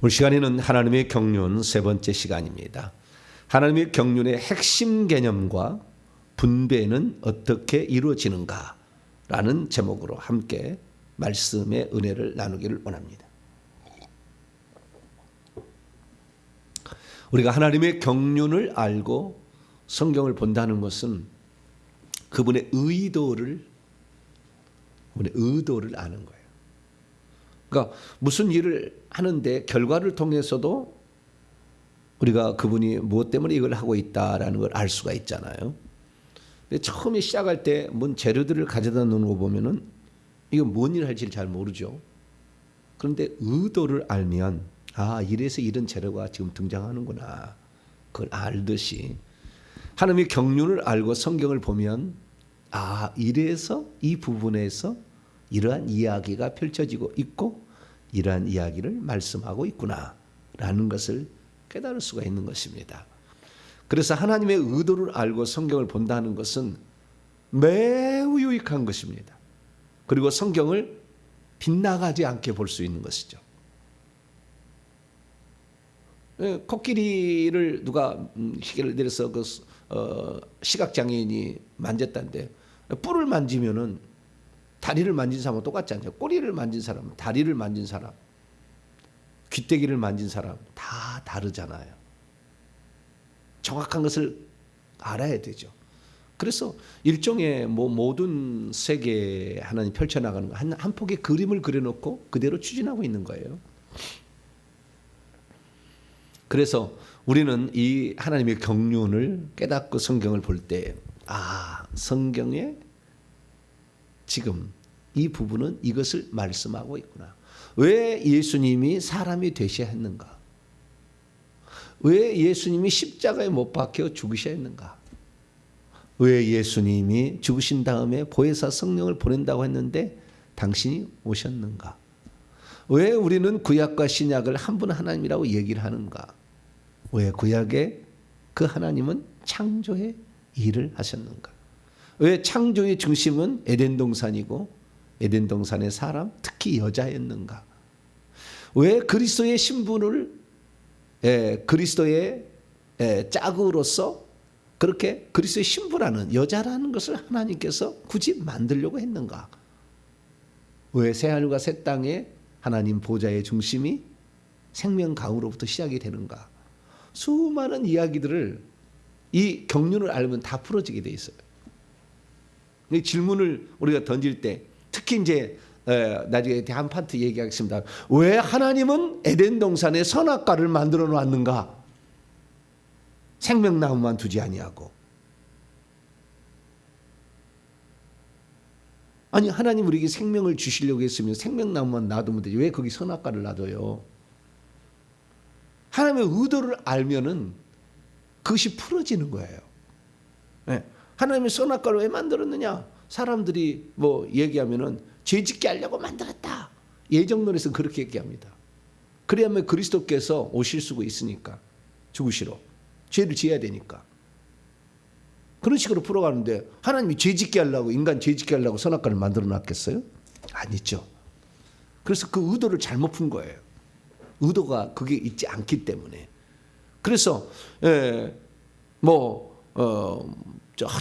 오늘 시간에는 하나님의 경륜 세 번째 시간입니다. 하나님의 경륜의 핵심 개념과 분배는 어떻게 이루어지는가 라는 제목으로 함께 말씀의 은혜를 나누기를 원합니다. 우리가 하나님의 경륜을 알고 성경을 본다는 것은 그분의 의도를 아는 거예요. 그러니까 무슨 일을 하는데 결과를 통해서도 우리가 그분이 무엇 때문에 이걸 하고 있다라는 걸 알 수가 있잖아요. 근데 처음에 시작할 때 뭔 재료들을 가져다 놓는 거 보면은 이거 뭔 일을 할지 잘 모르죠. 그런데 의도를 알면 이래서 이런 재료가 지금 등장하는구나. 그걸 알듯이 하나님의 경륜을 알고 성경을 보면 이래서 이 부분에서 이러한 이야기가 펼쳐지고 있고 이러한 이야기를 말씀하고 있구나 라는 것을 깨달을 수가 있는 것입니다. 그래서 하나님의 의도를 알고 성경을 본다는 것은 매우 유익한 것입니다. 그리고 성경을 빗나가지 않게 볼 수 있는 것이죠. 코끼리를 누가 시계를 내려서 시각장애인이 만졌다는데 뿔을 만지면은 다리를 만진 사람은 똑같지 않죠. 꼬리를 만진 사람, 다리를 만진 사람, 귀때기를 만진 사람 다 다르잖아요. 정확한 것을 알아야 되죠. 그래서 일종의 모든 세계에 하나님 펼쳐나가는 거, 한 폭의 그림을 그려놓고 그대로 추진하고 있는 거예요. 그래서 우리는 이 하나님의 경륜을 깨닫고 성경을 볼 때 성경에 지금 이 부분은 이것을 말씀하고 있구나. 왜 예수님이 사람이 되셔야 했는가? 왜 예수님이 십자가에 못 박혀 죽으셔야 했는가? 왜 예수님이 죽으신 다음에 보혜사 성령을 보낸다고 했는데 당신이 오셨는가? 왜 우리는 구약과 신약을 한 분 하나님이라고 얘기를 하는가? 왜 구약에 그 하나님은 창조의 일을 하셨는가? 왜 창조의 중심은 에덴 동산이고 에덴 동산의 사람, 특히 여자였는가? 왜 그리스도의 신분을 그리스도의 짝으로서 그렇게 그리스도의 신부라는 여자라는 것을 하나님께서 굳이 만들려고 했는가? 왜 새하늘과 새 땅에 하나님 보좌의 중심이 생명가우로부터 시작이 되는가? 수많은 이야기들을 이 경륜을 알면 다 풀어지게 돼 있어요. 이 질문을 우리가 던질 때 특히 이제 나중에 한 파트 얘기하겠습니다. 왜 하나님은 에덴 동산에 선악과를 만들어 놨는가? 생명나무만 두지 아니하고. 아니 하나님 우리에게 생명을 주시려고 했으면 생명나무만 놔두면 되지 왜 거기 선악과를 놔둬요? 하나님의 의도를 알면은 그것이 풀어지는 거예요. 하나님의 선악과를 왜 만들었느냐? 사람들이 얘기하면은 죄짓게 하려고 만들었다. 예정론에서는 그렇게 얘기합니다. 그래야만 그리스도께서 오실 수가 있으니까 죽으시러 죄를 지어야 되니까 그런 식으로 풀어가는데 하나님이 죄짓게 하려고 인간 죄짓게 하려고 선악과를 만들어 놨겠어요? 아니죠. 그래서 그 의도를 잘못 푼 거예요. 의도가 그게 있지 않기 때문에. 그래서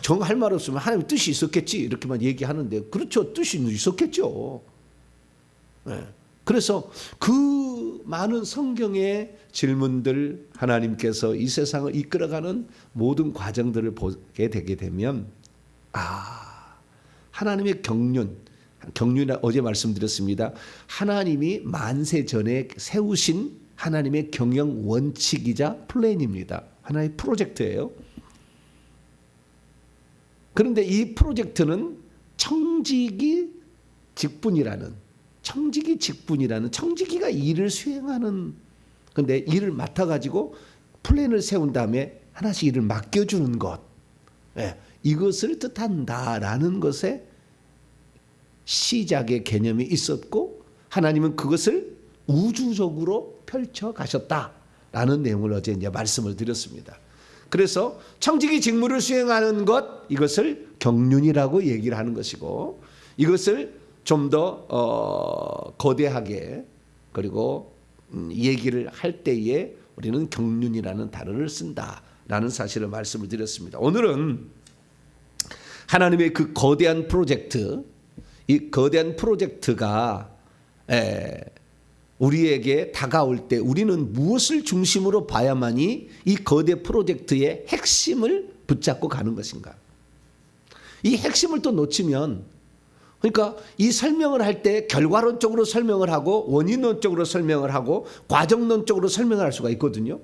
정할 말 없으면 하나님의 뜻이 있었겠지 이렇게만 얘기하는데 그렇죠. 뜻이 있었겠죠. 그래서 그 많은 성경의 질문들 하나님께서 이 세상을 이끌어가는 모든 과정들을 보게 되게 되면 하나님의 경륜이라 어제 말씀드렸습니다. 하나님이 만세 전에 세우신 하나님의 경영 원칙이자 플랜입니다. 하나의 프로젝트예요. 그런데 이 프로젝트는 청지기 직분이라는 청지기가 일을 수행하는 근데 일을 맡아가지고 플랜을 세운 다음에 하나씩 일을 맡겨주는 것 이것을 뜻한다라는 것에 시작의 개념이 있었고 하나님은 그것을 우주적으로 펼쳐 가셨다라는 내용을 어제 이제 말씀을 드렸습니다. 그래서 청지기 직무를 수행하는 것 이것을 경륜이라고 얘기를 하는 것이고 이것을 좀 더 거대하게 그리고 얘기를 할 때에 우리는 경륜이라는 단어를 쓴다라는 사실을 말씀을 드렸습니다. 오늘은 하나님의 그 거대한 프로젝트, 이 거대한 프로젝트가 우리에게 다가올 때 우리는 무엇을 중심으로 봐야만이 이 거대 프로젝트의 핵심을 붙잡고 가는 것인가? 이 핵심을 또 놓치면, 그러니까 이 설명을 할 때 결과론적으로 설명을 하고 원인론적으로 설명을 하고 과정론적으로 설명을 할 수가 있거든요.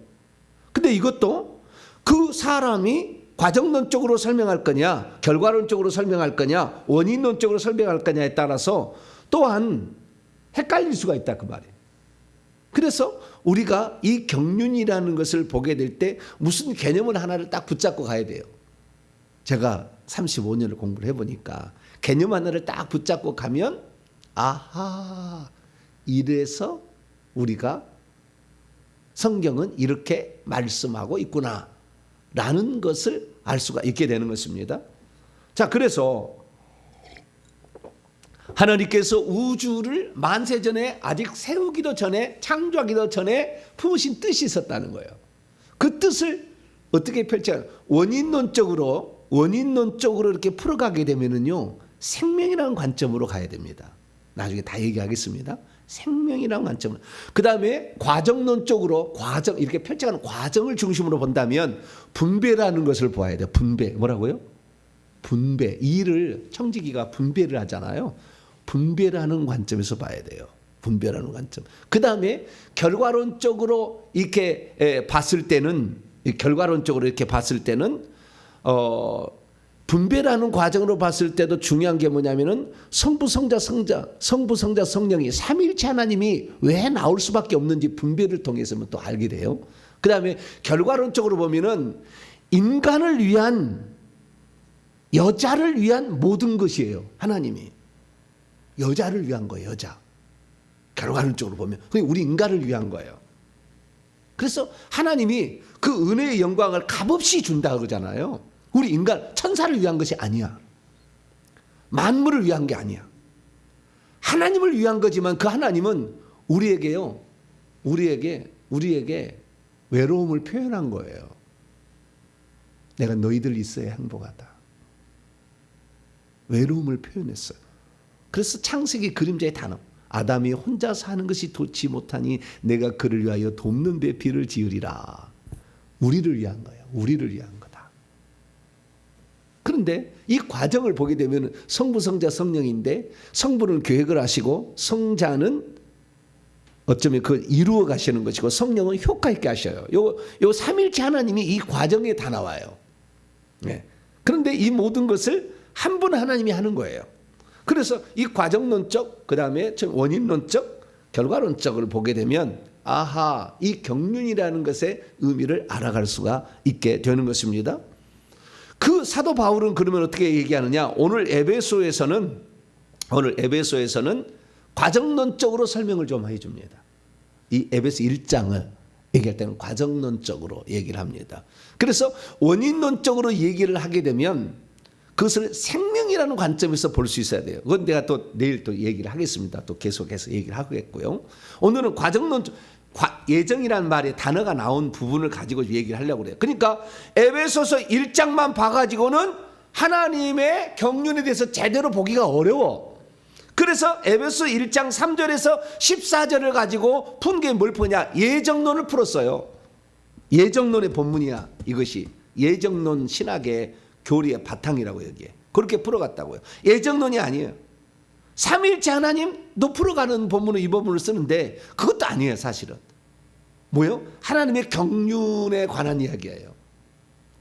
근데 이것도 그 사람이 과정론적으로 설명할 거냐, 결과론적으로 설명할 거냐, 원인론적으로 설명할 거냐에 따라서 또한 헷갈릴 수가 있다 그 말이에요. 그래서 우리가 이 경륜이라는 것을 보게 될 때 무슨 개념을 하나를 딱 붙잡고 가야 돼요. 제가 35년을 공부를 해보니까 개념 하나를 딱 붙잡고 가면 아하, 이래서 우리가 성경은 이렇게 말씀하고 있구나 라는 것을 알 수가 있게 되는 것입니다. 자, 그래서 하나님께서 우주를 만세전에 아직 세우기도 전에, 창조하기도 전에 품으신 뜻이 있었다는 거예요. 그 뜻을 어떻게 펼쳐요? 원인론적으로 이렇게 풀어가게 되면은요, 생명이라는 관점으로 가야 됩니다. 나중에 다 얘기하겠습니다. 생명이라는 관점으로. 그 다음에 과정론적으로 이렇게 펼쳐가는 과정을 중심으로 본다면 분배라는 것을 보아야 돼요. 분배. 뭐라고요? 분배. 일을 청지기가 분배를 하잖아요. 분배라는 관점에서 봐야 돼요. 분배라는 관점. 그 다음에 결과론적으로 이렇게 봤을 때는 분배라는 과정으로 봤을 때도 중요한 게 뭐냐면은 성부, 성자, 성령이 삼위일체 하나님이 왜 나올 수밖에 없는지 분배를 통해서는 또 알게 돼요. 그 다음에 결과론적으로 보면은 인간을 위한, 여자를 위한 모든 것이에요. 하나님이 여자를 위한 거예요. 여자. 결과론적으로 보면 우리 인간을 위한 거예요. 그래서 하나님이 그 은혜의 영광을 값없이 준다 그러잖아요. 우리 인간, 천사를 위한 것이 아니야. 만물을 위한 게 아니야. 하나님을 위한 거지만 그 하나님은 우리에게 외로움을 표현한 거예요. 내가 너희들 있어야 행복하다. 외로움을 표현했어요. 그래서 창세기 그림자의 단어, 아담이 혼자 사는 것이 돋지 못하니 내가 그를 위하여 돕는 배필을 지으리라. 우리를 위한 거예요. 우리를 위한 거다. 그런데 이 과정을 보게 되면 성부, 성자, 성령인데 성부는 계획을 하시고 성자는 어쩌면 그걸 이루어 가시는 것이고 성령은 효과 있게 하셔요. 요 삼일체 하나님이 이 과정에 다 나와요. 네. 그런데 이 모든 것을 한 분 하나님이 하는 거예요. 그래서 이 과정론적, 그 다음에 원인론적, 결과론적을 보게 되면 아하, 이 경륜이라는 것의 의미를 알아갈 수가 있게 되는 것입니다. 그 사도 바울은 그러면 어떻게 얘기하느냐? 오늘 에베소에서는 과정론적으로 설명을 좀 해줍니다. 이 에베소 1장을 얘기할 때는 과정론적으로 얘기를 합니다. 그래서 원인론적으로 얘기를 하게 되면 그것을 생명이라는 관점에서 볼 수 있어야 돼요. 그건 내가 또 내일 또 얘기를 하겠습니다. 또 계속해서 얘기를 하겠고요. 오늘은 과정론, 예정이라는 말의 단어가 나온 부분을 가지고 얘기를 하려고 그래요. 그러니까 에베소서 1장만 봐가지고는 하나님의 경륜에 대해서 제대로 보기가 어려워. 그래서 에베소 1장 3절에서 14절을 가지고 푼 게 뭘 푸냐? 예정론을 풀었어요. 예정론의 본문이야. 이것이 예정론 신학의 교리의 바탕이라고 여기에 그렇게 풀어갔다고요. 예정론이 아니에요. 삼위일체 하나님도 풀어가는 본문을 이 본문을 쓰는데 그것도 아니에요. 사실은 뭐요? 하나님의 경륜에 관한 이야기예요.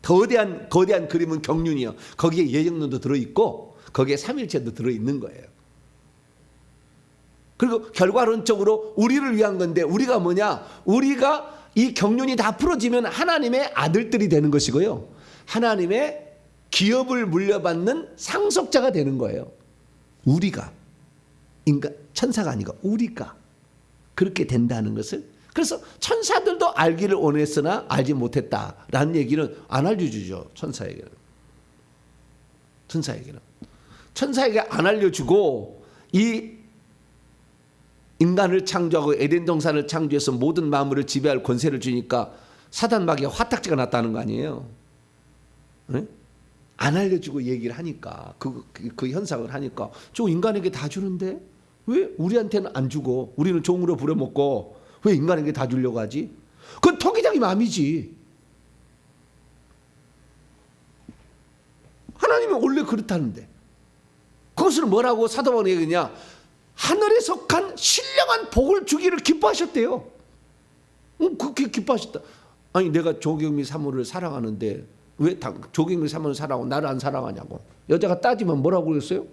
거대한 그림은 경륜이요. 거기에 예정론도 들어있고 거기에 삼위일체도 들어있는 거예요. 그리고 결과론적으로 우리를 위한 건데 우리가 뭐냐? 우리가 이 경륜이 다 풀어지면 하나님의 아들들이 되는 것이고요. 하나님의 기업을 물려받는 상속자가 되는 거예요. 우리가, 인간, 천사가 아니고 우리가 그렇게 된다는 것을. 그래서 천사들도 알기를 원했으나 알지 못했다라는 얘기는 안 알려주죠. 천사에게는 안 알려주고 이 인간을 창조하고 에덴 동산을 창조해서 모든 만물을 지배할 권세를 주니까 사단 마귀가 화딱지가 났다는 거 아니에요? 네? 안 알려주고 얘기를 하니까 그 현상을 하니까 저 인간에게 다 주는데 왜 우리한테는 안 주고 우리는 종으로 부려먹고 왜 인간에게 다 주려고 하지? 그건 토기장이 마음이지. 하나님은 원래 그렇다는데 그것을 뭐라고 사도 바울이 얘기하냐? 하늘에 속한 신령한 복을 주기를 기뻐하셨대요. 그렇게 기뻐하셨다. 아니 내가 조경미 사모를 사랑하는데 왜 조경미 사모를 사랑하고 나를 안 사랑하냐고. 여자가 따지면 뭐라고 그랬어요?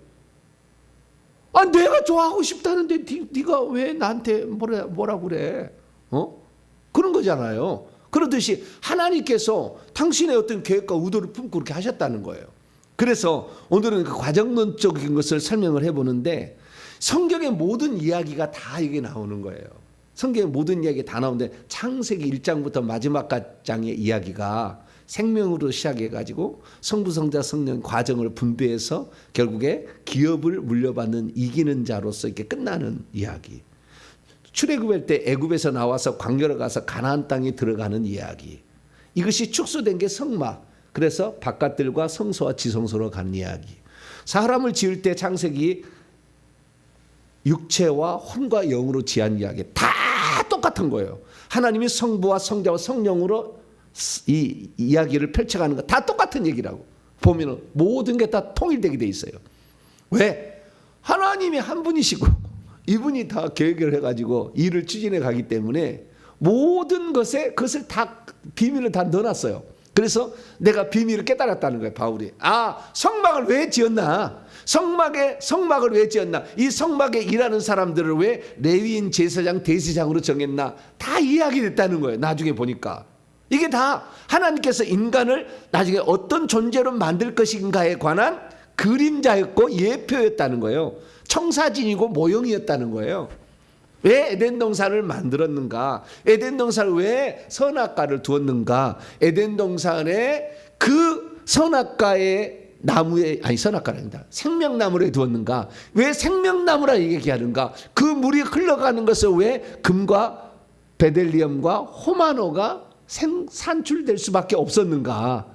아 내가 좋아하고 싶다는데 네가 왜 나한테 뭐라고 그래? 그런 거잖아요. 그러듯이 하나님께서 당신의 어떤 계획과 의도를 품고 그렇게 하셨다는 거예요. 그래서 오늘은 그 과정론적인 것을 설명을 해보는데 성경의 모든 이야기가 다 이게 나오는 거예요. 성경의 모든 이야기가 다 나오는데 창세기 1장부터 마지막 장의 이야기가 생명으로 시작해가지고 성부, 성자, 성령 과정을 분배해서 결국에 기업을 물려받는 이기는 자로서 이렇게 끝나는 이야기. 출애굽할 때 애굽에서 나와서 광야로 가서 가나안 땅에 들어가는 이야기. 이것이 축소된 게 성막. 그래서 바깥들과 성소와 지성소로 가는 이야기. 사람을 지을 때 창세기 육체와 혼과 영으로 지은 이야기 다 똑같은 거예요. 하나님이 성부와 성자와 성령으로 이 이야기를 펼쳐가는 거 다 똑같은 얘기라고 보면은 모든 게 다 통일되게 돼 있어요. 왜? 하나님이 한 분이시고 이분이 다 계획을 해가지고 일을 추진해 가기 때문에 모든 것에 그것을 다 비밀을 다 넣어놨어요. 그래서 내가 비밀을 깨달았다는 거예요. 바울이. 성막을 왜 지었나? 성막을 왜 지었나? 이 성막에 일하는 사람들을 왜 레위인, 제사장, 대제사장으로 정했나? 다 이야기됐다는 거예요. 나중에 보니까. 이게 다 하나님께서 인간을 나중에 어떤 존재로 만들 것인가에 관한 그림자였고 예표였다는 거예요. 청사진이고 모형이었다는 거예요. 왜 에덴 동산을 만들었는가? 에덴 동산을 왜 선악과를 두었는가? 에덴 동산에 그 선악과의 나무에 선악과가 아니다. 생명나무를 두었는가? 왜 생명나무라 얘기하는가? 그 물이 흘러가는 것을 왜 금과 베델리엄과 호마노가 산출될 수밖에 없었는가?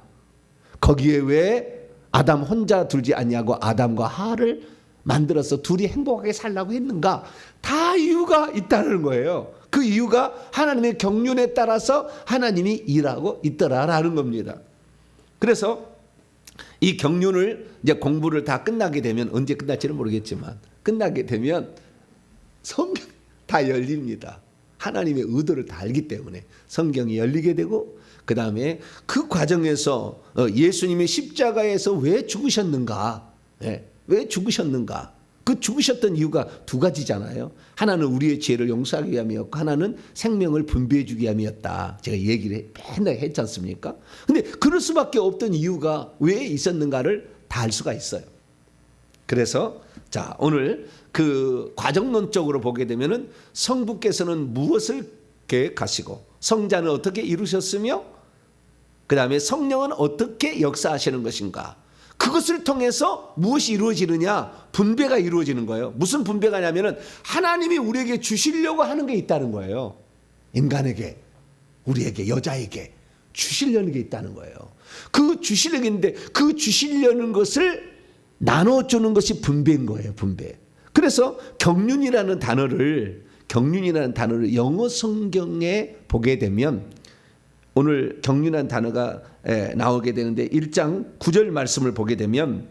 거기에 왜 아담 혼자 두지 아니하고 아담과 하와를 만들어서 둘이 행복하게 살라고 했는가? 다 이유가 있다는 거예요. 그 이유가 하나님의 경륜에 따라서 하나님이 일하고 있더라라는 겁니다. 그래서 이 경륜을 이제 공부를 다 끝나게 되면 언제 끝날지는 모르겠지만 끝나게 되면 성경 다 열립니다. 하나님의 의도를 다 알기 때문에 성경이 열리게 되고 그 다음에 그 과정에서 예수님이 십자가에서 왜 죽으셨는가? 왜 죽으셨는가? 그 죽으셨던 이유가 두 가지잖아요. 하나는 우리의 죄를 용서하기 위함이었고 하나는 생명을 분배해 주기 위함이었다. 제가 얘기를 맨날 했지 않습니까? 근데 그럴 수밖에 없던 이유가 왜 있었는가를 다 알 수가 있어요. 그래서 자 오늘 그 과정론적으로 보게 되면은 성부께서는 무엇을 계획하시고 성자는 어떻게 이루셨으며 그 다음에 성령은 어떻게 역사하시는 것인가? 그것을 통해서 무엇이 이루어지느냐? 분배가 이루어지는 거예요. 무슨 분배가냐면은 하나님이 우리에게 주시려고 하는 게 있다는 거예요. 인간에게, 우리에게, 여자에게 주시려는 게 있다는 거예요. 그 주시려는 게 있는데 그 주시려는 것을 나눠주는 것이 분배인 거예요. 분배. 그래서 경륜이라는 단어를 영어 성경에 보게 되면 오늘 경륜한 단어가 나오게 되는데 1장 9절 말씀을 보게 되면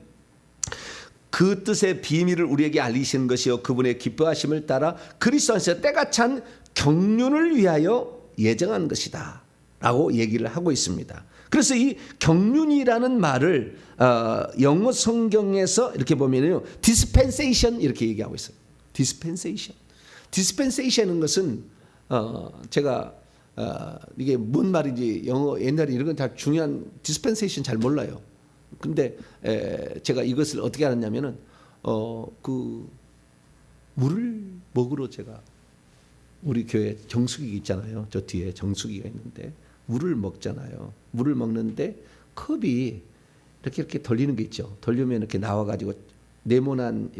그 뜻의 비밀을 우리에게 알리시는 것이요 그분의 기뻐하심을 따라 그리스도 안에서 때가 찬 경륜을 위하여 예정한 것이다 라고 얘기를 하고 있습니다. 그래서 이 경륜이라는 말을 영어 성경에서 이렇게 보면요 dispensation 이렇게 얘기하고 있어요. dispensation은 것은 제가 이게 뭔 말인지 영어 옛날에 이런 건 다 중요한 dispensation 잘 몰라요. 근데 제가 이것을 어떻게 알았냐면은 그 물을 먹으러 제가 우리 교회 정수기 있잖아요. 저 뒤에 정수기가 있는데 물을 먹잖아요. 물을 먹는데 컵이 이렇게 돌리는 게 있죠. 돌리면 이렇게 나와가지고 네모난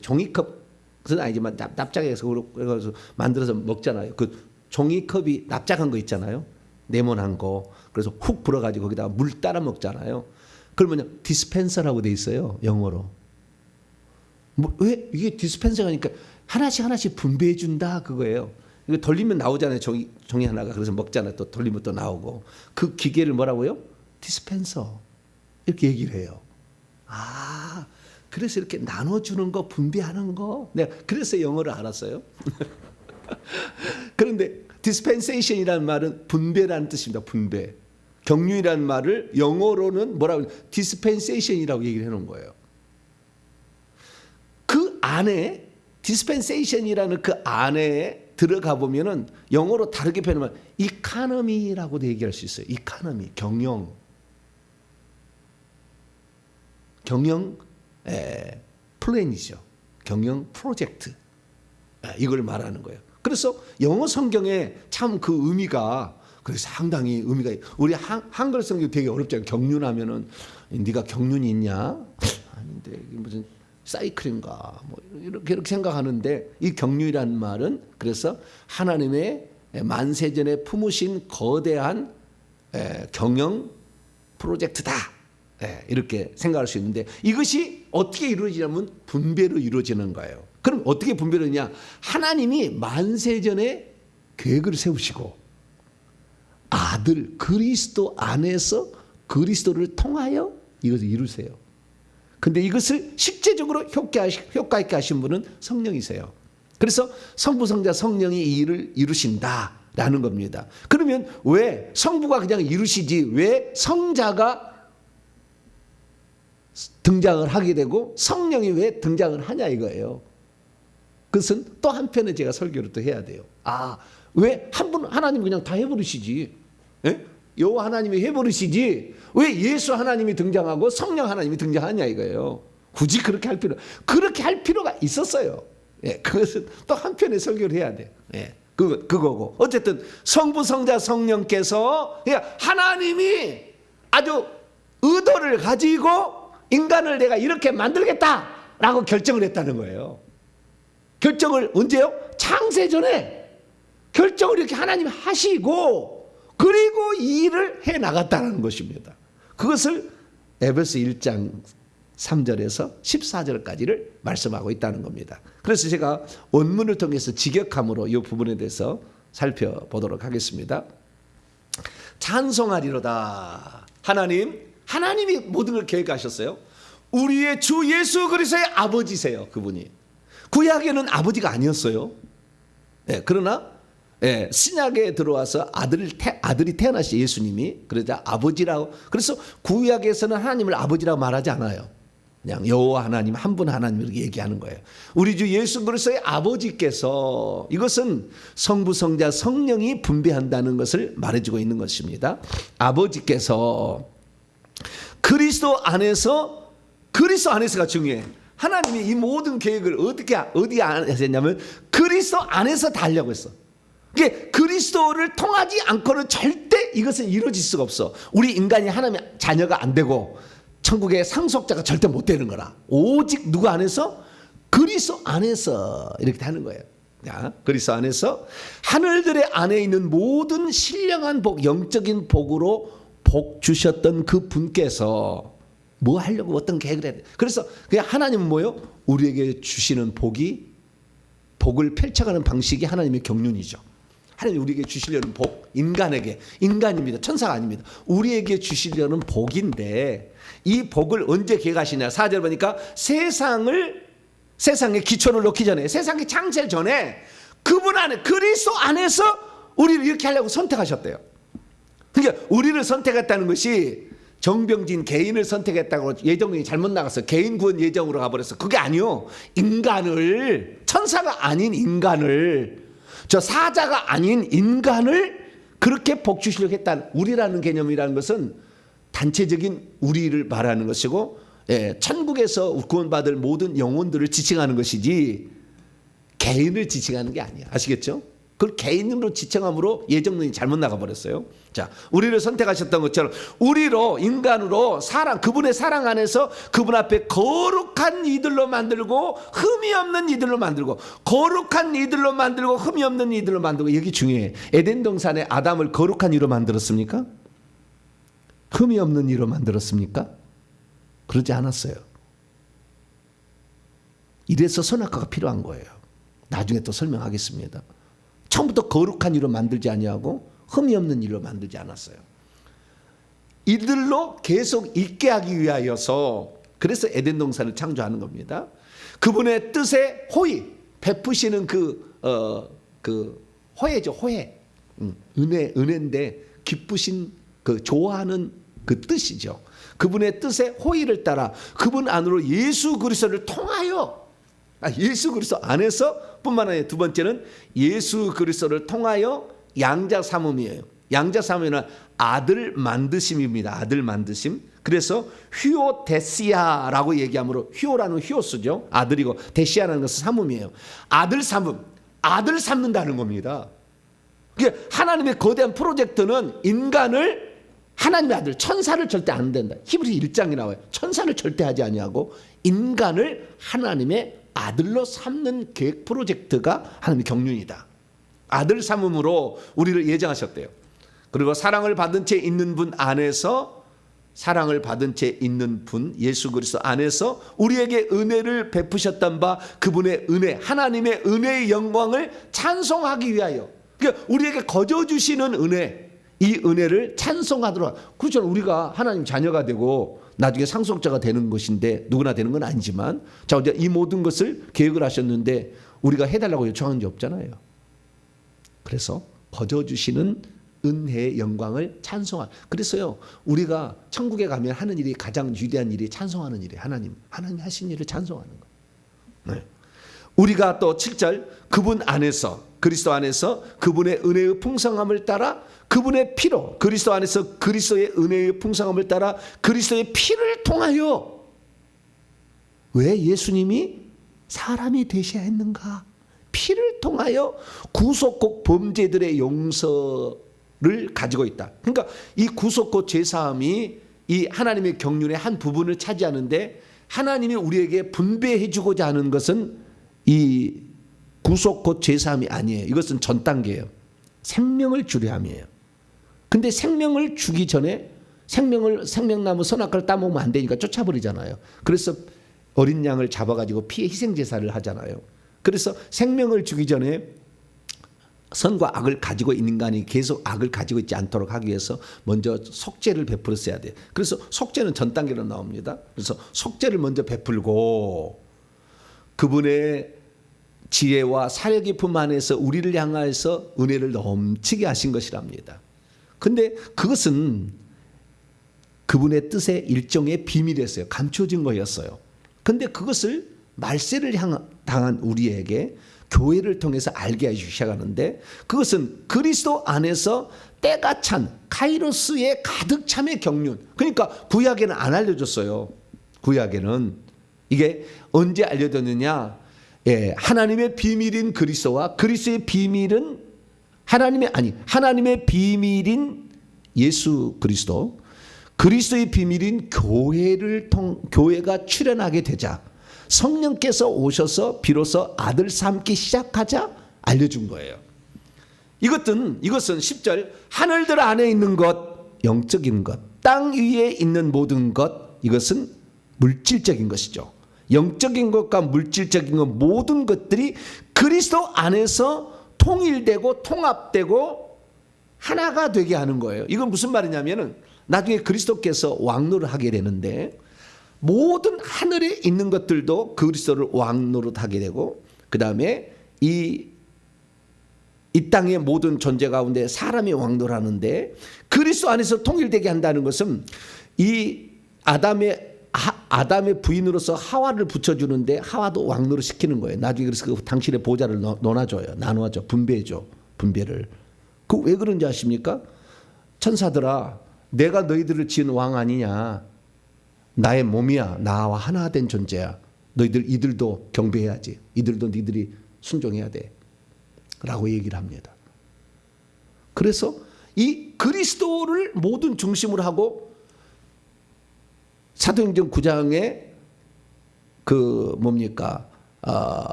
종이컵 그건 아니지만 납작해서 그래서 만들어서 먹잖아요. 그 종이컵이 납작한 거 있잖아요. 네모난 거. 그래서 훅 불어가지고 거기다가 물 따라 먹잖아요. 그러면 디스펜서라고 돼 있어요. 영어로. 왜 이게 디스펜서니까 하나씩 분배해 준다 그거예요. 이거 돌리면 나오잖아요. 종이 하나가. 그래서 먹잖아요. 또 돌리면 또 나오고. 그 기계를 뭐라고요? 디스펜서. 이렇게 얘기를 해요. 아, 그래서 이렇게 나눠주는 거, 분배하는 거. 내가 그래서 영어를 알았어요. 그런데 dispensation이라는 말은 분배라는 뜻입니다. 분배. 경륜이라는 말을 영어로는 뭐라고 dispensation이라고 얘기를 해놓은 거예요. 그 안에 dispensation이라는 그 안에 들어가 보면은 영어로 다르게 표현하면 economy라고도 얘기할 수 있어요. economy, 경영 플랜이죠. 경영 프로젝트. 이걸 말하는 거예요. 그래서 영어 성경에 참 그 의미가 상당히 의미가 우리 한글 성경 되게 어렵잖아요. 경륜하면은 네가 경륜이 있냐? 아닌데 무슨 사이클인가? 뭐 이렇게 생각하는데 이 경륜이라는 말은 그래서 하나님의 만세전에 품으신 거대한 경영 프로젝트다. 이렇게 생각할 수 있는데 이것이 어떻게 이루어지냐면 분배로 이루어지는 거예요. 그럼 어떻게 분배를 하냐? 하나님이 만세전에 계획을 세우시고 아들 그리스도 안에서 그리스도를 통하여 이것을 이루세요. 근데 이것을 실제적으로 효과 있게 하신 분은 성령이세요. 그래서 성부, 성자, 성령이 이 일을 이루신다라는 겁니다. 그러면 왜 성부가 그냥 이루시지 왜 성자가 등장을 하게 되고 성령이 왜 등장을 하냐 이거예요. 그것은 또 한편에 제가 설교를 또 해야 돼요. 왜 한 분 하나님 그냥 다 해버리시지? 여호와 하나님이 해버리시지? 왜 예수 하나님이 등장하고 성령 하나님이 등장하냐 이거예요. 굳이 그렇게 할 필요가 있었어요. 그것은 또 한편에 설교를 해야 돼요. 그거고 어쨌든 성부, 성자, 성령께서 하나님이 아주 의도를 가지고 인간을 내가 이렇게 만들겠다라고 결정을 했다는 거예요. 결정을 언제요? 창세전에 결정을 이렇게 하나님이 하시고 그리고 이 일을 해 나갔다는 것입니다. 그것을 에베소 1장 3절에서 14절까지를 말씀하고 있다는 겁니다. 그래서 제가 원문을 통해서 직역함으로 이 부분에 대해서 살펴보도록 하겠습니다. 찬송하리로다. 하나님이 모든 걸 계획하셨어요. 우리의 주 예수 그리스도의 아버지세요. 그분이. 구약에는 아버지가 아니었어요. 그러나 신약에 들어와서 아들이 태어나시 예수님이 그러자 아버지라고. 그래서 구약에서는 하나님을 아버지라고 말하지 않아요. 그냥 여호와 하나님 한 분 하나님을 얘기하는 거예요. 우리 주 예수 그리스도의 아버지께서 이것은 성부 성자 성령이 분배한다는 것을 말해주고 있는 것입니다. 아버지께서 그리스도 안에서가 중요해. 하나님이 이 모든 계획을 어디 하셨냐면 그리스도 안에서 다 하려고 했어. 이게 그리스도를 통하지 않고는 절대 이것은 이루어질 수가 없어. 우리 인간이 하나님의 자녀가 안 되고 천국의 상속자가 절대 못 되는 거라. 오직 누구 안에서? 그리스도 안에서 이렇게 하는 거예요. 그리스도 안에서 하늘들의 안에 있는 모든 신령한 복, 영적인 복으로 복 주셨던 그 분께서 뭐 하려고 어떤 계획을 해야 돼. 그래서 그냥 하나님은 뭐요? 우리에게 주시는 복을 펼쳐가는 방식이 하나님의 경륜이죠. 하나님 우리에게 주시려는 복, 인간입니다. 천사가 아닙니다. 우리에게 주시려는 복인데 이 복을 언제 계획하시냐. 4절 보니까 세상에 기초를 놓기 전에, 세상의 창세 전에 그분 안에 그리스도 안에서 우리를 이렇게 하려고 선택하셨대요. 그러니까 우리를 선택했다는 것이 정병진 개인을 선택했다고 예정이 잘못 나갔어. 개인 구원 예정으로 가버렸어. 그게 아니요. 인간을, 천사가 아닌 인간을, 저 사자가 아닌 인간을 그렇게 복 주시려고 했다는, 우리라는 개념이라는 것은 단체적인 우리를 말하는 것이고, 천국에서 구원받을 모든 영혼들을 지칭하는 것이지 개인을 지칭하는 게 아니야. 아시겠죠? 그걸 개인으로 지칭함으로 예정론이 잘못 나가버렸어요. 자, 우리를 선택하셨던 것처럼 우리로 인간으로 사랑, 그분의 사랑 안에서 그분 앞에 거룩한 이들로 만들고 흠이 없는 이들로 만들고 거룩한 이들로 만들고 흠이 없는 이들로 만들고. 여기 중요해. 에덴 동산에 아담을 거룩한 이로 만들었습니까? 흠이 없는 이로 만들었습니까? 그러지 않았어요. 이래서 선악과가 필요한 거예요. 나중에 또 설명하겠습니다. 처음부터 거룩한 이로 만들지 아니하고 흠이 없는 이로 만들지 않았어요. 이들로 계속 있게 하기 위하여서, 그래서 에덴 동산을 창조하는 겁니다. 그분의 뜻에 호의, 베푸시는 그 호혜죠, 호혜. 은혜인데 기쁘신 그 좋아하는 그 뜻이죠. 그분의 뜻에 호의를 따라 그분 안으로 예수 그리스도를 통하여, 예수 그리스도 안에서 뿐만 아니라 두 번째는 예수 그리스도를 통하여 양자 삼음이에요. 양자 삼음은 아들 만드심입니다. 아들 만드심. 그래서 휴오데시아라고 얘기하므로, 휴오라는 휴오스죠. 아들이고 데시아라는 것은 삼음이에요. 아들 삼음, 아들 삼는다는 겁니다. 하나님의 거대한 프로젝트는 인간을, 하나님의 아들, 천사를 절대 안 된다. 히브리 1장이 나와요. 천사를 절대 하지 아니하고 인간을 하나님의 아들로 삼는 계획 프로젝트가 하나님의 경륜이다. 아들 삼음으로 우리를 예정하셨대요. 그리고 사랑을 받은 채 있는 분 안에서, 사랑을 받은 채 있는 분 예수 그리스도 안에서 우리에게 은혜를 베푸셨던 바 그분의 은혜, 하나님의 은혜의 영광을 찬송하기 위하여, 그러니까 우리에게 거저 주시는 은혜, 이 은혜를 찬송하도록. 그렇죠. 우리가 하나님 자녀가 되고 나중에 상속자가 되는 것인데, 누구나 되는 건 아니지만, 자, 이제 이 모든 것을 계획을 하셨는데 우리가 해달라고 요청한 게 없잖아요. 그래서 거저 주시는 은혜의 영광을 찬송한. 그래서요, 우리가 천국에 가면 하는 일이, 가장 위대한 일이 찬송하는 일이에요. 하나님 하신 일을 찬송하는 거. 네. 우리가 또 7절, 그분 안에서, 그리스도 안에서 그분의 은혜의 풍성함을 따라 그분의 피로, 그리스도 안에서 그리스도의 은혜의 풍성함을 따라 그리스도의 피를 통하여. 왜 예수님이 사람이 되셔야 했는가? 피를 통하여 구속국 범죄들의 용서를 가지고 있다. 그러니까 이 구속국 죄사함이 이 하나님의 경륜의 한 부분을 차지하는데, 하나님이 우리에게 분배해 주고자 하는 것은 이 구속국 죄사함이 아니에요. 이것은 전 단계예요. 생명을 주려 함이에요. 근데 생명을 주기 전에 생명나무 선악과를 따먹으면 안 되니까 쫓아버리잖아요. 그래서 어린 양을 잡아가지고 피의 희생제사를 하잖아요. 그래서 생명을 주기 전에 선과 악을 가지고 있는 인간이 계속 악을 가지고 있지 않도록 하기 위해서 먼저 속죄를 베풀었어야 돼요. 그래서 속죄는 전 단계로 나옵니다. 그래서 속죄를 먼저 베풀고 그분의 지혜와 사려 깊음 안에서 우리를 향하여서 은혜를 넘치게 하신 것이랍니다. 근데 그것은 그분의 뜻의 일종의 비밀이었어요. 감춰진 거였어요. 근데 그것을 말세를 당한 우리에게 교회를 통해서 알게 해주기 시작하는데, 그것은 그리스도 안에서 때가 찬 카이로스의 가득 참의 경륜. 그러니까 구약에는 안 알려줬어요. 구약에는 이게 언제 알려졌느냐? 하나님의 비밀인 그리스도와 그리스도의 비밀은 하나님의 비밀인 예수 그리스도, 그리스도의 비밀인 교회가 출현하게 되자 성령께서 오셔서 비로소 아들 삼기 시작하자 알려준 거예요. 이것은 10절, 하늘들 안에 있는 것, 영적인 것, 땅 위에 있는 모든 것, 이것은 물질적인 것이죠. 영적인 것과 물질적인 것, 모든 것들이 그리스도 안에서 통일되고 통합되고 하나가 되게 하는 거예요. 이건 무슨 말이냐면은 나중에 그리스도께서 왕노를 하게 되는데, 모든 하늘에 있는 것들도 그리스도를 왕노릇하게 되고, 그 다음에 이 땅의 모든 존재 가운데 사람이 왕노를 하는데, 그리스도 안에서 통일되게 한다는 것은 이 아담의 부인으로서 하와를 붙여주는데 하와도 왕노릇 시키는 거예요. 나중에 그래서 그 당신의 보좌를 나눠줘요. 분배해줘. 분배를. 그 왜 그런지 아십니까? 천사들아, 내가 너희들을 지은 왕 아니냐? 나의 몸이야. 나와 하나 된 존재야. 이들도 경배해야지. 이들도 니들이 순종해야 돼. 라고 얘기를 합니다. 그래서 이 그리스도를 모든 중심으로 하고 사도행전 9장에 그 뭡니까?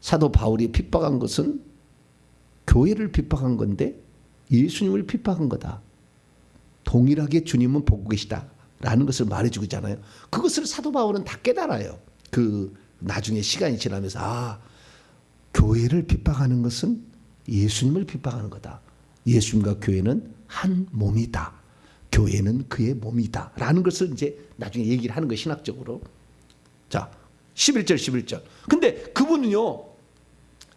사도 바울이 핍박한 것은 교회를 핍박한 건데 예수님을 핍박한 거다. 동일하게 주님은 보고 계시다라는 것을 말해주고 있잖아요. 그것을 사도 바울은 다 깨달아요. 그 나중에 시간이 지나면서 교회를 핍박하는 것은 예수님을 핍박하는 거다. 예수님과 교회는 한 몸이다. 교회는 그의 몸이다. 라는 것을 이제 나중에 얘기를 하는 거예요. 신학적으로. 자, 11절. 근데 그분은요,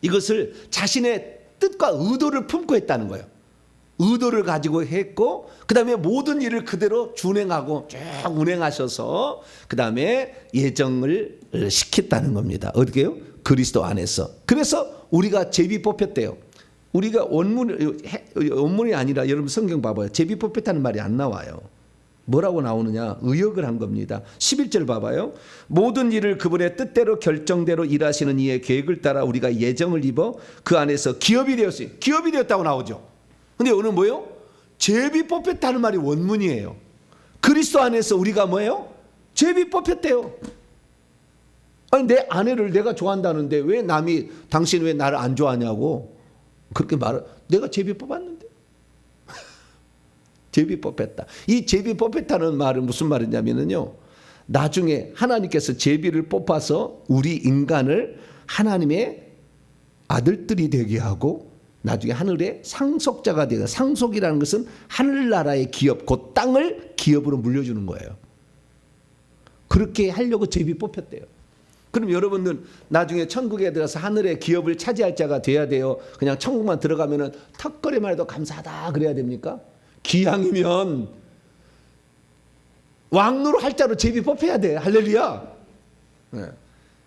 이것을 자신의 뜻과 의도를 품고 했다는 거예요. 의도를 가지고 했고, 그 다음에 모든 일을 그대로 준행하고 쭉 운행하셔서 그 다음에 예정을 시켰다는 겁니다. 어떻게요? 그리스도 안에서. 그래서 우리가 제비 뽑혔대요. 우리가 원문이 아니라 여러분 성경 봐봐요. 제비 뽑혔다는 말이 안 나와요. 뭐라고 나오느냐? 의역을 한 겁니다. 11절 봐봐요. 모든 일을 그분의 뜻대로 결정대로 일하시는 이의 계획을 따라 우리가 예정을 입어 그 안에서 기업이 되었어요. 기업이 되었다고 나오죠. 근데 오늘 뭐예요? 제비 뽑혔다는 말이 원문이에요. 그리스도 안에서 우리가 뭐예요? 제비 뽑혔대요. 아니 내 아내를 내가 좋아한다는데 왜 남이 당신 왜 나를 안 좋아하냐고 그렇게 말을. 내가 제비 뽑았는데. 제비 뽑혔다. 이 제비 뽑혔다는 말은 무슨 말이냐면요, 나중에 하나님께서 제비를 뽑아서 우리 인간을 하나님의 아들들이 되게 하고 나중에 하늘의 상속자가 되고, 상속이라는 것은 하늘나라의 기업, 그 땅을 기업으로 물려주는 거예요. 그렇게 하려고 제비 뽑혔대요. 그럼 여러분들 나중에 천국에 들어가서 하늘의 기업을 차지할 자가 돼야 돼요? 그냥 천국만 들어가면은 턱걸이만 해도 감사하다 그래야 됩니까? 기왕이면 왕노로 할 자로 제비 뽑혀야 돼. 할렐루야. 네.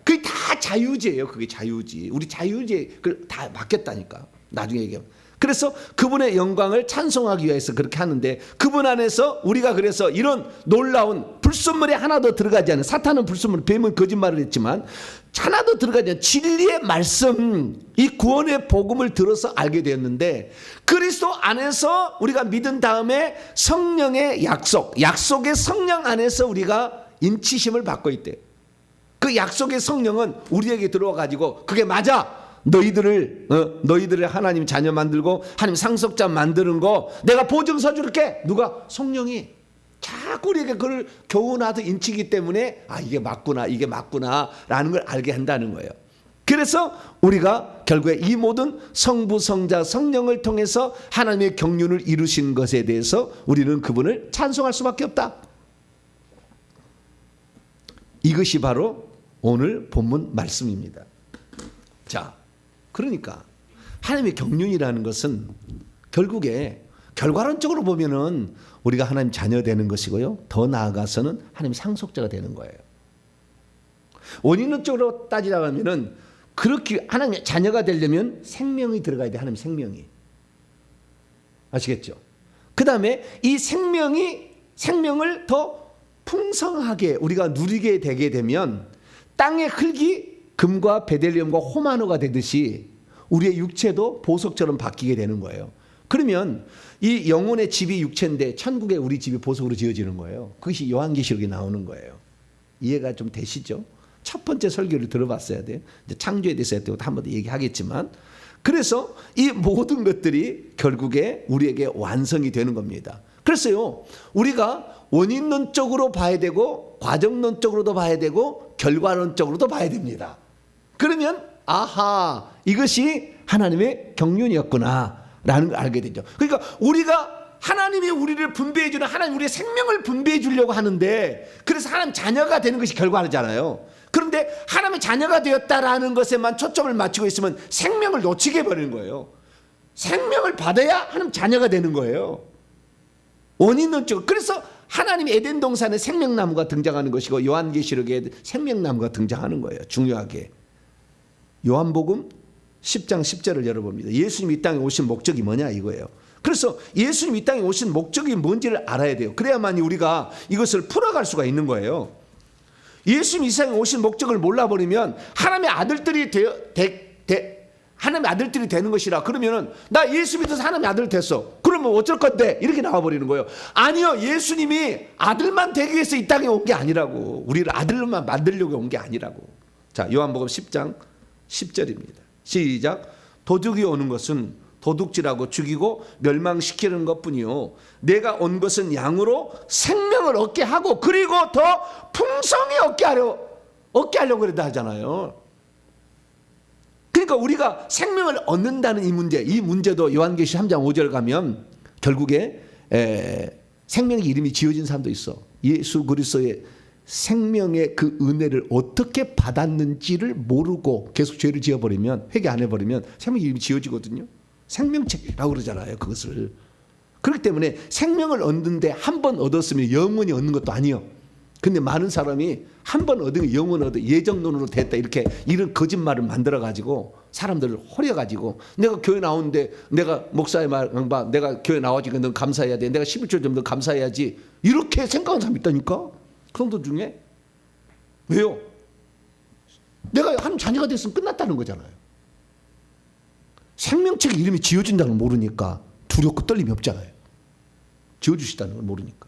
그게 다 자유지예요. 그게 자유지. 우리 자유지에 그걸 다 맡겼다니까. 나중에 얘기하면. 그래서 그분의 영광을 찬송하기 위해서 그렇게 하는데, 그분 안에서 우리가 그래서 이런 놀라운 불순물에 하나도 들어가지 않은, 사탄은 불순물, 뱀은 거짓말을 했지만 하나도 들어가지 않은 진리의 말씀, 이 구원의 복음을 들어서 알게 되었는데, 그리스도 안에서 우리가 믿은 다음에 성령의 약속의 성령 안에서 우리가 인치심을 받고 있대요. 그 약속의 성령은 우리에게 들어와 가지고 그게 맞아, 너희들을 하나님 자녀 만들고 하나님 상속자 만드는 거 내가 보증서 줄게. 누가? 성령이 자꾸 우리에게 그걸 교훈하듯 인치기 때문에 이게 맞구나 라는 걸 알게 한다는 거예요. 그래서 우리가 결국에 이 모든 성부 성자 성령을 통해서 하나님의 경륜을 이루신 것에 대해서 우리는 그분을 찬송할 수밖에 없다. 이것이 바로 오늘 본문 말씀입니다. 자, 그러니까 하나님의 경륜이라는 것은 결국에 결과론적으로 보면은 우리가 하나님 자녀 되는 것이고요, 더 나아가서는 하나님 상속자가 되는 거예요. 원인론적으로 따지자면은 그렇게 하나님 자녀가 되려면 생명이 들어가야 돼. 하나님 생명이. 아시겠죠? 그 다음에 이 생명을 더 풍성하게 우리가 누리게 되게 되면 땅의 흙이 금과 베델리엄과 호마노가 되듯이 우리의 육체도 보석처럼 바뀌게 되는 거예요. 그러면 이 영혼의 집이 육체인데 천국의 우리 집이 보석으로 지어지는 거예요. 그것이 요한계시록에 나오는 거예요. 이해가 좀 되시죠? 첫 번째 설교를 들어봤어야 돼요. 이제 창조에 대해서 한 번 더 얘기하겠지만, 그래서 이 모든 것들이 결국에 우리에게 완성이 되는 겁니다. 그래서요, 우리가 원인론적으로 봐야 되고 과정론적으로도 봐야 되고 결과론적으로도 봐야 됩니다. 그러면 이것이 하나님의 경륜이었구나 라는 걸 알게 되죠. 그러니까 우리가 하나님이 우리를 분배해 주는, 하나님 우리의 생명을 분배해 주려고 하는데, 그래서 하나님 자녀가 되는 것이 결과잖아요. 그런데 하나님의 자녀가 되었다라는 것에만 초점을 맞추고 있으면 생명을 놓치게 버리는 거예요. 생명을 받아야 하나님 자녀가 되는 거예요. 원인론적으로. 그래서 하나님이 에덴 동산에 생명나무가 등장하는 것이고 요한계시록에 생명나무가 등장하는 거예요. 중요하게. 요한복음 10장 10절을 열어봅니다. 예수님이 이 땅에 오신 목적이 뭐냐 이거예요. 그래서 예수님이 이 땅에 오신 목적이 뭔지를 알아야 돼요. 그래야만이 우리가 이것을 풀어갈 수가 있는 거예요. 예수님이 이 세상에 오신 목적을 몰라버리면 하나님의 아들들이 하나님의 아들들이 되는 것이라. 그러면은 나 예수 믿어서 하나님의 아들 됐어. 그러면 어쩔 건데? 이렇게 나와버리는 거예요. 아니요, 예수님이 아들만 되기 위해서 이 땅에 온 게 아니라고. 우리를 아들만 만들려고 온 게 아니라고. 자, 요한복음 10장 10절입니다. 시작. 도둑이 오는 것은 도둑질하고 죽이고 멸망시키는 것뿐이요, 내가 온 것은 양으로 생명을 얻게 하고 그리고 더 풍성히 얻게 하려고 그랬다 하잖아요. 그러니까 우리가 생명을 얻는다는 이 문제도 요한계시 3장 5절 가면 결국에 생명의 이름이 지어진 사람도 있어. 예수 그리스도의 생명의 그 은혜를 어떻게 받았는지를 모르고 계속 죄를 지어버리면, 회개 안 해버리면 생명의 이름이 지어지거든요. 생명책이라고 그러잖아요, 그것을. 그렇기 때문에 생명을 얻는데 한 번 얻었으면 영원히 얻는 것도 아니에요. 근데 많은 사람이 한 번 얻으면 영원 얻어, 예정론으로 됐다, 이렇게 이런 거짓말을 만들어 가지고 사람들을 호려 가지고, 내가 교회 나오는데 내가 목사의 말 내가 교회 나와지고 넌 감사해야 돼, 내가 11조 좀 더 감사해야지, 이렇게 생각하는 사람이 있다니까. 그런 분 중에. 왜요? 내가 하나님 자녀가 됐으면 끝났다는 거잖아요. 생명책의 이름이 지어진다는 걸 모르니까 두렵고 떨림이 없잖아요. 지어주시다는 걸 모르니까.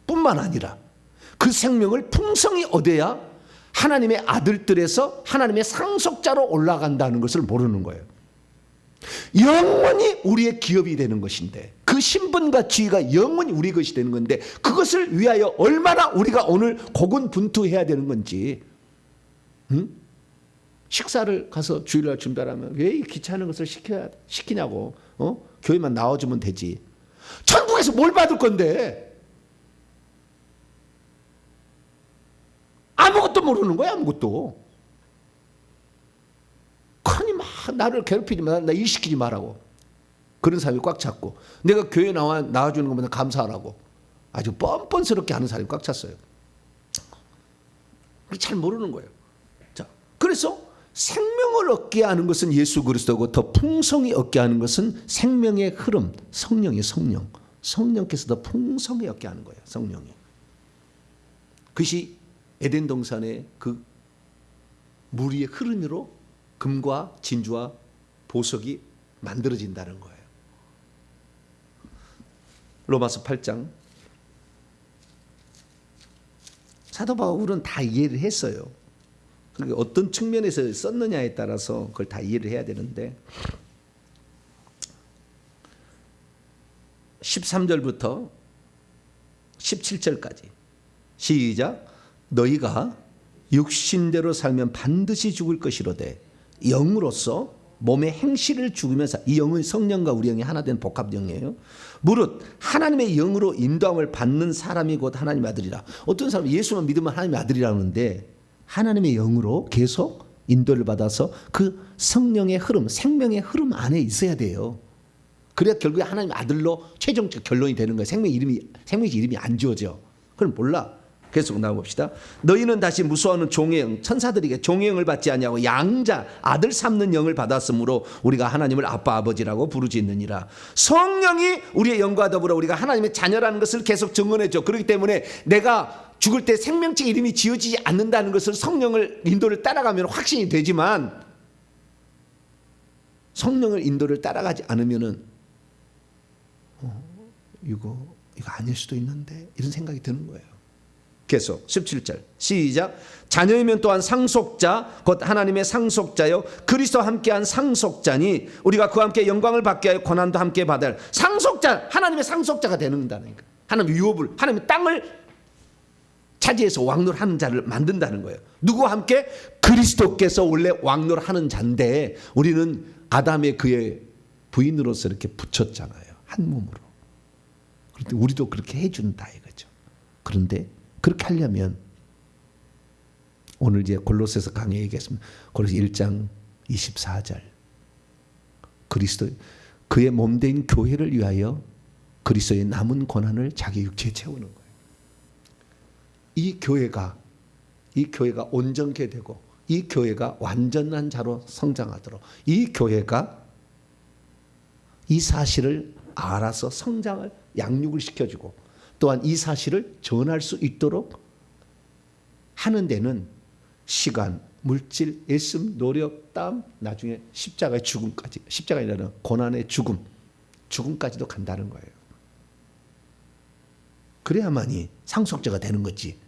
뿐만 아니라 그 생명을 풍성히 얻어야 하나님의 아들들에서 하나님의 상속자로 올라간다는 것을 모르는 거예요. 영원히 우리의 기업이 되는 것인데, 그 신분과 지위가 영원히 우리 것이 되는 건데, 그것을 위하여 얼마나 우리가 오늘 고군분투해야 되는 건지. 식사를 가서 주일날 준다라면 왜 이 귀찮은 것을 시키냐고. 교회만 나와주면 되지. 천국에서 뭘 받을 건데? 아무것도 모르는 거야, 아무것도. 아니 막 나를 괴롭히지 마, 나 일 시키지 말라고. 그런 사람이 꽉 찼고, 내가 교회 나와주는 것보다 감사하라고 아주 뻔뻔스럽게 하는 사람이 꽉 찼어요. 잘 모르는 거예요. 자, 그래서 생명을 얻게 하는 것은 예수 그리스도고, 더 풍성히 얻게 하는 것은 생명의 흐름, 성령이 성령께서 더 풍성히 얻게 하는 거예요. 성령이. 그것이 에덴 동산의 그 물 위의 흐름으로 금과 진주와 보석이 만들어진다는 거예요. 로마서 8장. 사도 바울은 다 이해를 했어요. 그러니까 어떤 측면에서 썼느냐에 따라서 그걸 다 이해를 해야 되는데, 13절부터 17절까지 시작. 너희가 육신대로 살면 반드시 죽을 것이로되 영으로서 몸의 행실을 죽이면서, 이 영은 성령과 우리 영이 하나 된 복합영이에요. 무릇 하나님의 영으로 인도함을 받는 사람이 곧 하나님의 아들이라. 어떤 사람은 예수만 믿으면 하나님의 아들이라는데, 하나님의 영으로 계속 인도를 받아서 그 성령의 흐름, 생명의 흐름 안에 있어야 돼요. 그래야 결국에 하나님의 아들로 최종적 결론이 되는 거예요. 생명의 이름이 안 지어져. 그럼 몰라. 계속 나와봅시다. 너희는 다시 무수하는 종의 영, 천사들에게 종의 영을 받지 아니하고 양자 아들 삼는 영을 받았으므로 우리가 하나님을 아빠 아버지라고 부르짖느니라. 성령이 우리의 영과 더불어 우리가 하나님의 자녀라는 것을 계속 증언해줘. 그렇기 때문에 내가 죽을 때 생명책 이름이 지어지지 않는다는 것을 성령을 인도를 따라가면 확신이 되지만, 성령을 인도를 따라가지 않으면은 이거 아닐 수도 있는데, 이런 생각이 드는 거예요. 계속 17절 시작. 자녀이면 또한 상속자 곧 하나님의 상속자요 그리스도와 함께한 상속자니 우리가 그와 함께 영광을 받게 하여 고난도 함께 받을 상속자, 하나님의 상속자가 되는다니까. 하나님 유업을, 하나님의 땅을 차지해서 왕노하는 자를 만든다는 거예요. 누구와 함께? 그리스도께서 원래 왕노하는 자인데 우리는 아담의 그의 부인으로서 이렇게 붙였잖아요. 한 몸으로. 그런데 우리도 그렇게 해준다 이거죠. 그런데 그렇게 하려면 오늘 이제 골로새서 강의 얘기했습니다. 골로새 1장 24절. 그리스도 그의 몸된 교회를 위하여 그리스도의 남은 고난을 자기 육체에 채우는 거예요. 이 교회가 온전케 되고 이 교회가 완전한 자로 성장하도록, 이 교회가 이 사실을 알아서 성장을 양육을 시켜주고, 또한 이 사실을 전할 수 있도록 하는 데는 시간, 물질, 애씀, 노력, 땀, 나중에 십자가의 죽음까지, 십자가이라는 고난의 죽음까지도 간다는 거예요. 그래야만이 상속자가 되는 거지.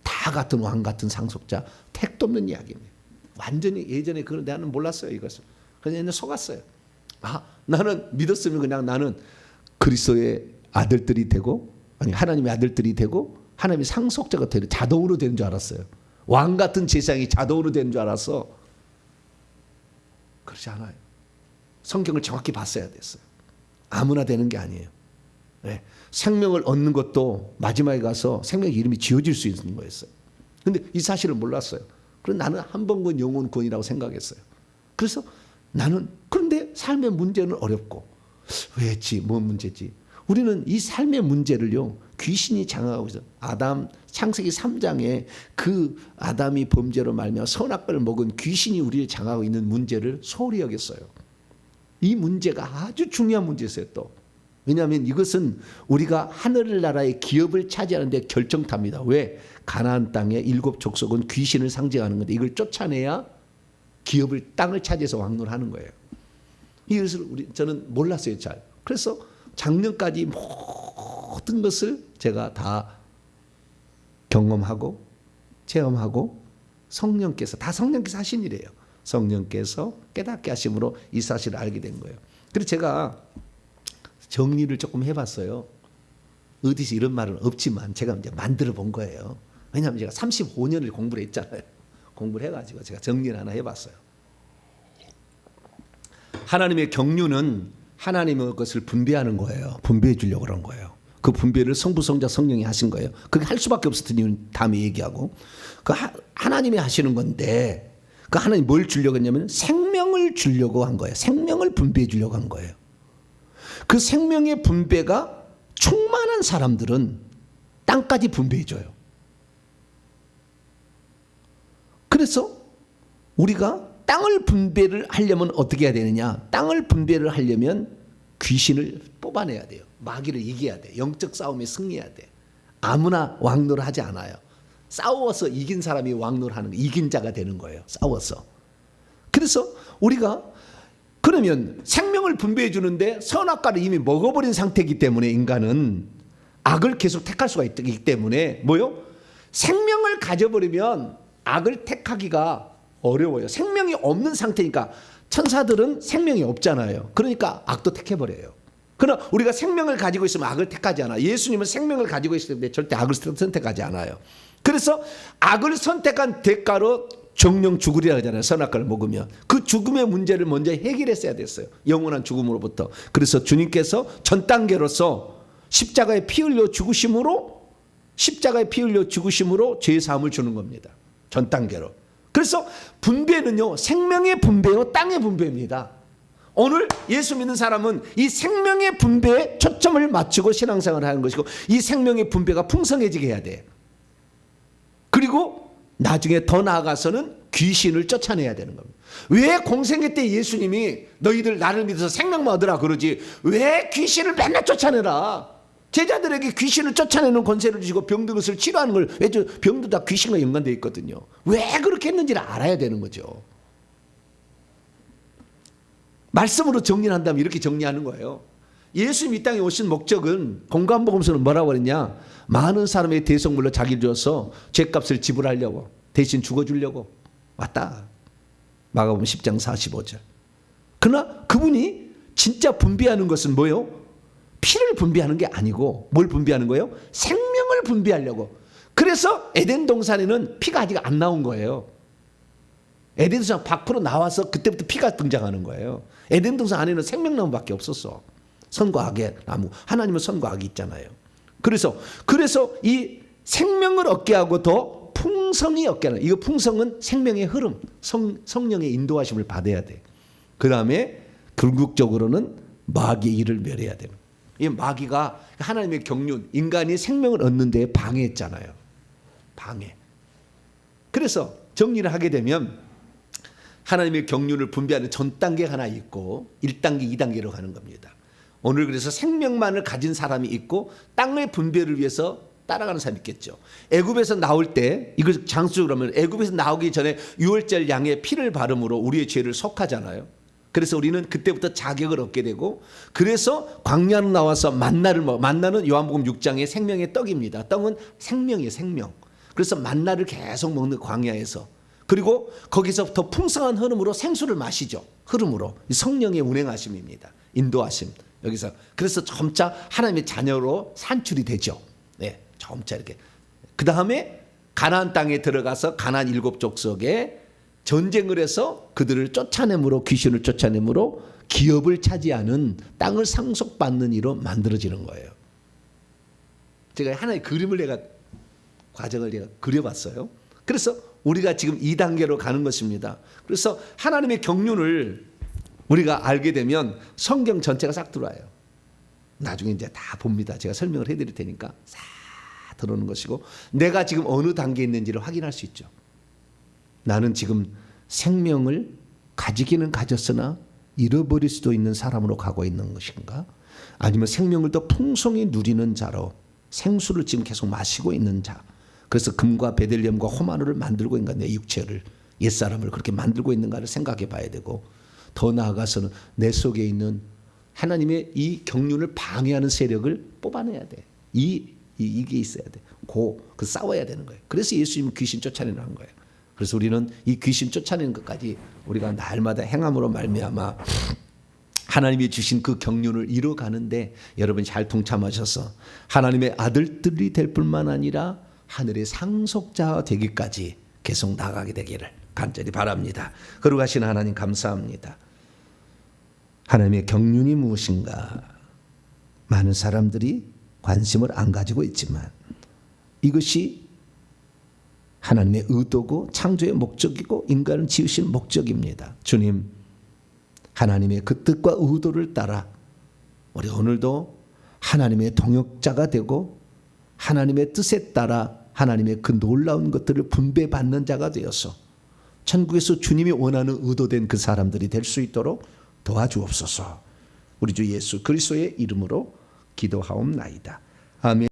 다 같은 왕 같은 상속자, 택도 없는 이야기입니다. 완전히 예전에 그걸 나는 몰랐어요, 이것을. 그냥 속았어요. 나는 믿었으면 그냥 나는 그리스도의 아들들이 되고, 아니 하나님의 아들들이 되고 하나님의 상속자가 되는, 자동으로 되는 줄 알았어요. 왕 같은 제사장이 자동으로 되는 줄 알아서. 그렇지 않아요. 성경을 정확히 봤어야 됐어요. 아무나 되는 게 아니에요. 네. 생명을 얻는 것도 마지막에 가서 생명의 이름이 지어질 수 있는 거였어요. 그런데 이 사실을 몰랐어요. 그래서 나는 한 번 군 영원 구원이라고 생각했어요. 그래서 나는, 그런데 삶의 문제는 어렵고, 왜지? 뭔 문제지? 우리는 이 삶의 문제를요, 귀신이 장악하고 있어요. 아담, 창세기 3장에 그 아담이 범죄로 말미암아 선악과를 먹은 귀신이 우리를 장악하고 있는 문제를 소홀히 여겼어요. 이 문제가 아주 중요한 문제였어요, 또. 왜냐하면 이것은 우리가 하늘나라의 기업을 차지하는 데 결정탑니다. 왜? 가나안 땅의 7 족속은 귀신을 상징하는 건데 이걸 쫓아내야 기업을, 땅을 차지해서 왕노하는 거예요. 이것을 저는 몰랐어요, 잘. 그래서 작년까지 모든 것을 제가 다 경험하고 체험하고 성령께서, 다 성령께서 하신 일이에요. 성령께서 깨닫게 하심으로 이 사실을 알게 된 거예요. 그래서 제가 정리를 조금 해봤어요. 어디서 이런 말은 없지만 제가 이제 만들어 본 거예요. 왜냐하면 제가 35년을 공부를 했잖아요. 공부를 해가지고 제가 정리를 하나 해봤어요. 하나님의 경륜은 하나님의 것을 분배하는 거예요. 분배해 주려고 그런 거예요. 그 분배를 성부, 성자, 성령이 하신 거예요. 그게 할 수밖에 없었던 이유는 다음에 얘기하고. 하나님이 하시는 건데, 그 하나님 뭘 주려고 했냐면 생명을 주려고 한 거예요. 생명을 분배해 주려고 한 거예요. 그 생명의 분배가 충만한 사람들은 땅까지 분배해 줘요. 그래서 우리가 땅을 분배를 하려면 어떻게 해야 되느냐? 땅을 분배를 하려면 귀신을 뽑아내야 돼요. 마귀를 이겨야 돼. 영적 싸움에 승리해야 돼. 아무나 왕노를 하지 않아요. 싸워서 이긴 사람이 왕노를 하는 거예요. 이긴 자가 되는 거예요. 싸워서. 그래서 우리가 그러면 생명을 분배해 주는데 선악과를 이미 먹어버린 상태이기 때문에 인간은 악을 계속 택할 수가 있기 때문에 뭐요? 생명을 가져버리면 악을 택하기가 어려워요. 생명이 없는 상태니까. 천사들은 생명이 없잖아요. 그러니까 악도 택해버려요. 그러나 우리가 생명을 가지고 있으면 악을 택하지 않아요. 예수님은 생명을 가지고 있을 때 절대 악을 선택하지 않아요. 그래서 악을 선택한 대가로 정령 죽으리라 하잖아요. 선악과를 먹으면. 그 죽음의 문제를 먼저 해결했어야 됐어요. 영원한 죽음으로부터. 그래서 주님께서 전 단계로서 십자가에 피 흘려 죽으심으로 죄 사함을 주는 겁니다. 전 단계로. 그래서 분배는요, 생명의 분배요, 땅의 분배입니다. 오늘 예수 믿는 사람은 이 생명의 분배에 초점을 맞추고 신앙생활을 하는 것이고, 이 생명의 분배가 풍성해지게 해야 돼. 그리고 나중에 더 나아가서는 귀신을 쫓아내야 되는 겁니다. 왜 공생애 때 예수님이 너희들 나를 믿어서 생명만 얻으라 그러지, 왜 귀신을 맨날 쫓아내라? 제자들에게 귀신을 쫓아내는 권세를 주시고 병든 것을 치료하는 걸, 왜 병도 다 귀신과 연관되어 있거든요. 왜 그렇게 했는지를 알아야 되는 거죠. 말씀으로 정리한다면 이렇게 정리하는 거예요. 예수님 이 땅에 오신 목적은, 공관복음서는 뭐라고 그랬냐? 많은 사람의 대속물로 자기를 줘서 죄값을 지불하려고, 대신 죽어주려고 왔다. 마가복음 10장 45절. 그러나 그분이 진짜 분배하는 것은 뭐예요? 피를 분배하는 게 아니고 뭘 분배하는 거예요? 생명을 분배하려고. 그래서 에덴 동산에는 피가 아직 안 나온 거예요. 에덴 동산 밖으로 나와서 그때부터 피가 등장하는 거예요. 에덴 동산 안에는 생명나무밖에 없었어. 선과 악의 나무. 하나님은 선과 악이 있잖아요. 그래서 이 생명을 얻게 하고 더 풍성히 얻게 하는, 이거 풍성은 생명의 흐름, 성령의 인도하심을 받아야 돼. 그 다음에 궁극적으로는 마귀의 일을 멸해야 됩니다. 이 마귀가 하나님의 경륜, 인간이 생명을 얻는 데에 방해했잖아요. 방해. 그래서 정리를 하게 되면 하나님의 경륜을 분배하는 전 단계가 하나 있고 1단계, 2단계로 가는 겁니다. 오늘 그래서 생명만을 가진 사람이 있고 땅의 분배를 위해서 따라가는 사람이 있겠죠. 애굽에서 나올 때 이걸 장수적으로 하면 애굽에서 나오기 전에 유월절 양의 피를 바름으로 우리의 죄를 속하잖아요. 그래서 우리는 그때부터 자격을 얻게 되고 그래서 광야로 나와서 만나를 먹어. 만나는 요한복음 6장의 생명의 떡입니다. 떡은 생명이에요, 생명. 그래서 만나를 계속 먹는 광야에서 그리고 거기서부터 풍성한 흐름으로 생수를 마시죠. 흐름으로 성령의 운행하심입니다. 인도하심 여기서 그래서 점차 하나님의 자녀로 산출이 되죠. 네, 점차 이렇게 그 다음에 가나안 땅에 들어가서 가나안 7족속에 전쟁을 해서 그들을 쫓아내므로 귀신을 쫓아내므로 기업을 차지하는 땅을 상속받는 이로 만들어지는 거예요. 제가 하나의 그림을 과정을 내가 그려봤어요. 그래서 우리가 지금 2단계로 가는 것입니다. 그래서 하나님의 경륜을 우리가 알게 되면 성경 전체가 싹 들어와요. 나중에 이제 다 봅니다. 제가 설명을 해드릴 테니까 싹 들어오는 것이고 내가 지금 어느 단계에 있는지를 확인할 수 있죠. 나는 지금 생명을 가지기는 가졌으나 잃어버릴 수도 있는 사람으로 가고 있는 것인가? 아니면 생명을 더 풍성히 누리는 자로 생수를 지금 계속 마시고 있는 자. 그래서 금과 베들레헴과 호마노를 만들고 있는가? 내 육체를 옛사람을 그렇게 만들고 있는가를 생각해 봐야 되고 더 나아가서는 내 속에 있는 하나님의 이 경륜을 방해하는 세력을 뽑아내야 돼. 이게 있어야 돼. 그 싸워야 되는 거예요. 그래서 예수님은 귀신 쫓아내는 거예요. 그래서 우리는 이 귀신 쫓아내는 것까지 우리가 날마다 행함으로 말미암아 하나님이 주신 그 경륜을 이뤄가는데 여러분 잘 동참하셔서 하나님의 아들들이 될 뿐만 아니라 하늘의 상속자 되기까지 계속 나가게 되기를 간절히 바랍니다. 거룩하신 하나님 감사합니다. 하나님의 경륜이 무엇인가? 많은 사람들이 관심을 안 가지고 있지만 이것이 하나님의 의도고 창조의 목적이고 인간을 지으신 목적입니다. 주님, 하나님의 그 뜻과 의도를 따라 우리 오늘도 하나님의 동역자가 되고 하나님의 뜻에 따라 하나님의 그 놀라운 것들을 분배받는 자가 되어서 천국에서 주님이 원하는 의도된 그 사람들이 될 수 있도록 도와주옵소서. 우리 주 예수 그리스도의 이름으로 기도하옵나이다. 아멘.